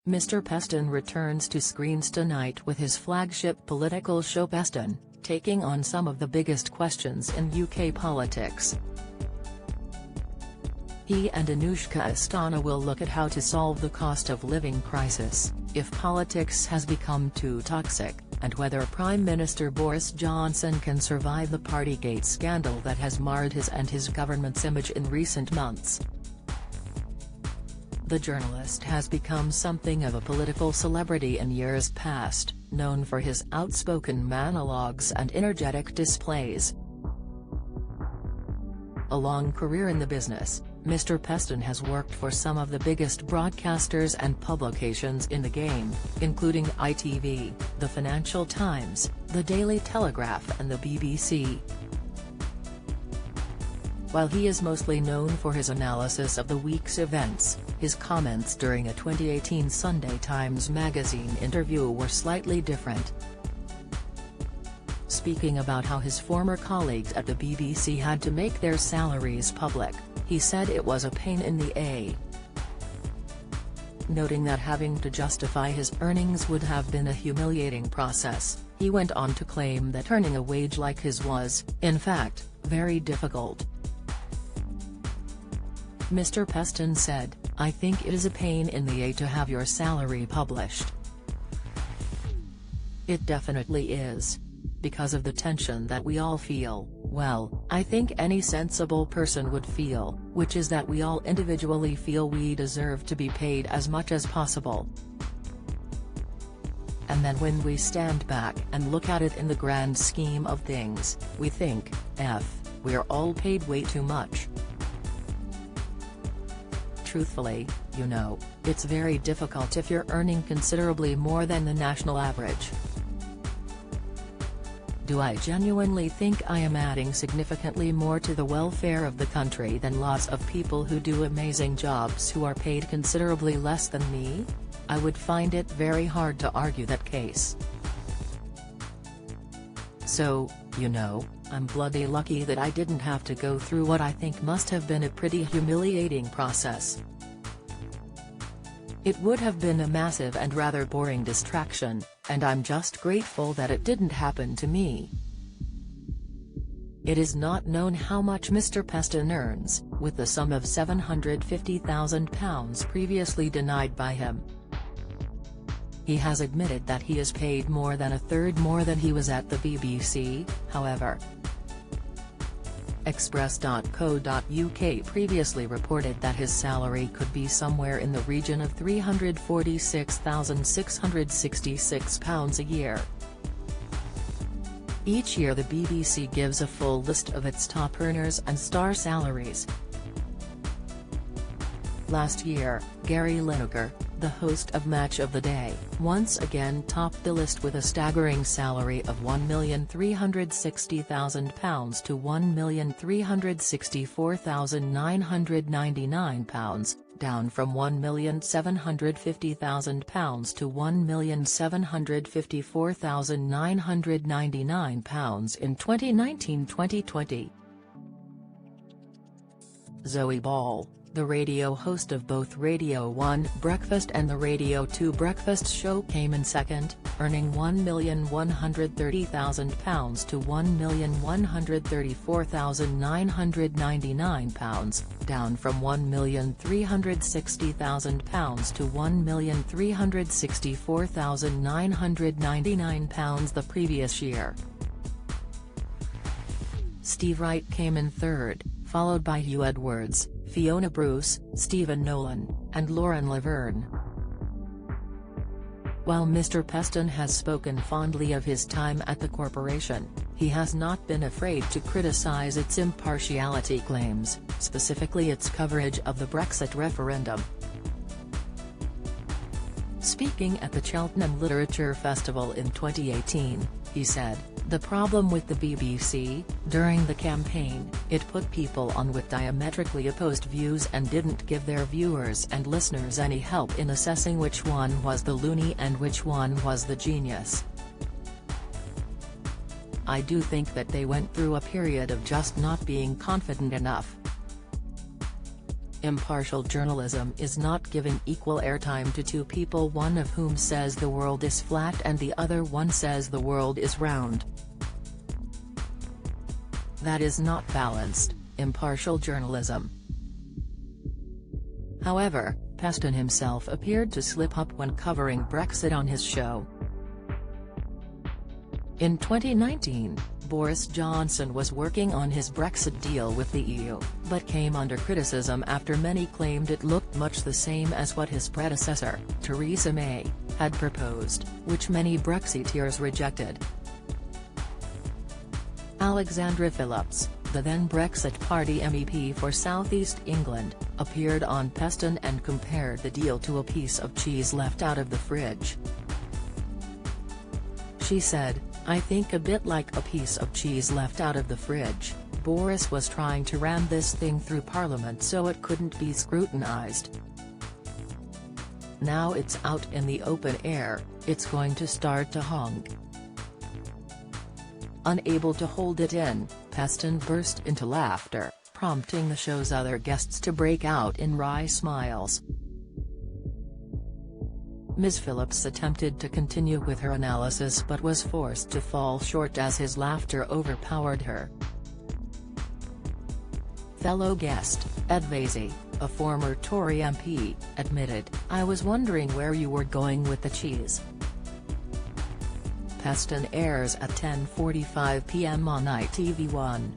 Mr. Peston returns to screens tonight with his flagship political show Peston, taking on some of the biggest questions in UK politics. He and Anushka Asthana will look at how to solve the cost of living crisis, if politics has become too toxic, and whether Prime Minister Boris Johnson can survive the Partygate scandal that has marred his and his government's image in recent months. The journalist has become something of a political celebrity in years past, known for his outspoken monologues and energetic displays. A long career in the business, Mr. Peston has worked for some of the biggest broadcasters and publications in the game, including ITV, the Financial Times, the Daily Telegraph and the BBC. While he is mostly known for his analysis of the week's events, his comments during a 2018 Sunday Times magazine interview were slightly different. Speaking about how his former colleagues at the BBC had to make their salaries public, he said it was a pain in the a. Noting that having to justify his earnings would have been a humiliating process, he went on to claim that earning a wage like his was, in fact, very difficult. Mr. Peston said, "I think it is a pain in the a to have your salary published. It definitely is. Because of the tension that we all feel, well, I think any sensible person would feel, which is that we all individually feel we deserve to be paid as much as possible. And then when we stand back and look at it in the grand scheme of things, we think, we're all paid way too much. Truthfully, you know, it's very difficult if you're earning considerably more than the national average. Do I genuinely think I am adding significantly more to the welfare of the country than lots of people who do amazing jobs who are paid considerably less than me? I would find it very hard to argue that case. So, you know, I'm bloody lucky that I didn't have to go through what I think must have been a pretty humiliating process. It would have been a massive and rather boring distraction, and I'm just grateful that it didn't happen to me." It is not known how much Mr. Peston earns, with the sum of £750,000 previously denied by him. He has admitted that he is paid more than a third more than he was at the BBC, however. Express.co.uk previously reported that his salary could be somewhere in the region of £346,666 a year. Each year the BBC gives a full list of its top earners and star salaries. Last year, Gary Lineker, the host of Match of the Day, once again topped the list with a staggering salary of £1,360,000 to £1,364,999, down from £1,750,000 to £1,754,999 in 2019-2020. Zoe Ball, the radio host of both Radio 1 Breakfast and the Radio 2 Breakfast show, came in second, earning £1,130,000 to £1,134,999, down from £1,360,000 to £1,364,999 the previous year. Steve Wright came in third, followed by Hugh Edwards, Fiona Bruce, Stephen Nolan, and Lauren Laverne. While Mr. Peston has spoken fondly of his time at the corporation, he has not been afraid to criticize its impartiality claims, specifically its coverage of the Brexit referendum. Speaking at the Cheltenham Literature Festival in 2018, he said, "The problem with the BBC, during the campaign, it put people on with diametrically opposed views and didn't give their viewers and listeners any help in assessing which one was the loony and which one was the genius. I do think that they went through a period of just not being confident enough. Impartial journalism is not giving equal airtime to two people, one of whom says the world is flat and the other one says the world is round. That is not balanced, impartial journalism. However, Peston himself appeared to slip up when covering Brexit on his show. In 2019, Boris Johnson was working on his Brexit deal with the EU, but came under criticism after many claimed it looked much the same as what his predecessor, Theresa May, had proposed, which many Brexiteers rejected. Alexandra Phillips, the then Brexit Party MEP for South East England, appeared on Peston and compared the deal to a piece of cheese left out of the fridge. She said, "I think a bit like a piece of cheese left out of the fridge. Boris was trying to ram this thing through Parliament so it couldn't be scrutinised. Now it's out in the open air, it's going to start to honk." Unable to hold it in, Peston burst into laughter, prompting the show's other guests to break out in wry smiles. Ms. Phillips attempted to continue with her analysis but was forced to fall short as his laughter overpowered her. Fellow guest, Ed Vaizey, a former Tory MP, admitted, "I was wondering where you were going with the cheese." Peston airs at 10:45 p.m. on ITV1.